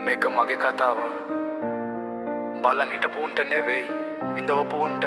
මේක මගේ කතාව බලන් හිටපුන්ට නෙවෙයි විඳවපුන්ට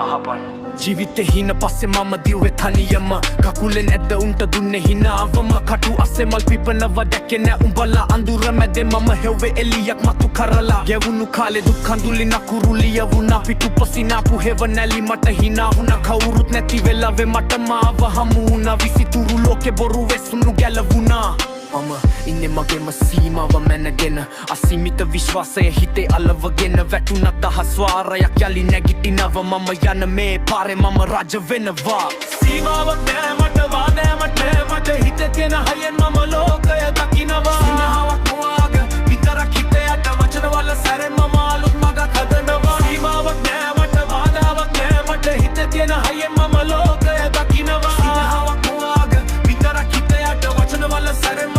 අහපන් ජීවිතේ හින පස්සේ මම දිව්වේ තනියම කකුලෙන් ඇද්ද උන්ට දුන්නේ හිනාවම කටු අස්සේ මල් පිපනවා දැක්කේ නෑ උඹලා අඳුර මැදේ මම හෙව්වේ එලියක් මතු කරලා ගෙවුණු කාලේ දුක් කඳුලි නකුරුලිය වුණා පිටුපසිනාපු හෙව නැලි මට හිනා වුණා කවුරුත් නැති වෙලාවේ මට මාව හමු වුණා විසිතුරු ලෝකේ බොරු වෙසුණු ගැලවුණා මම ඉන්නේ මගේම සීමාව මැනගෙන අසීමිත විශ්වාසය හිතේ අලවගෙන වැටුණත් අහස්වාරයක් යලි නැගිටිනව මම යන මේ පාරේ මම රජ වෙනවා සීමාවක් නෑ මට වානෑමට මට හිතේ තියෙන හයෙන් මම ලෝකය දකිනවා සිනහාවක් මොවාග විතරක් හිතේ යට වචන වල සැරෙන් මම අලුත් මගක් හදනවා සීමාවක් නෑ මට වාදාවක් නෑ මට හිතේ තියෙන හයෙන් මම ලෝකය දකිනවා සිනහාවක් මොවාග විතරක් හිතේ යට වචන වල සැරෙන්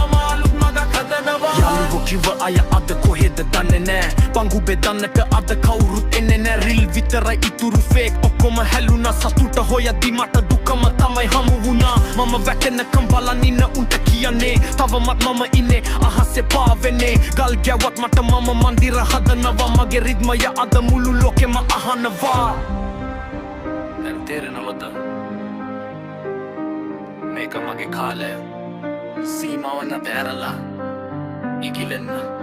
කිව අය අද කොහෙද දන්නේ නෑ පංගු බෙදන්නට අද කවුරුත් එන්නේ නෑ රිල් විතරයි ඉතුරු ෆේක් ඔක්කොම හැලුණා සතුට හොයද්දි මට දුකම තමයි හමු වුණා මම වැටෙනකම් බලන් ඉන්න උන්ට කියන්නේ තවමත් මම ඉන්නේ අහසේ පාවෙන්නේ ගල් ගැව්වත් මට මම මන්දිර හදනවා මගේ රිද්මය අද මුළු ලෝකෙම අහනවා දැන් තේරෙනවද මේක මගේ කාලය සීමාව නැතැරලා ඉගිලෙන්න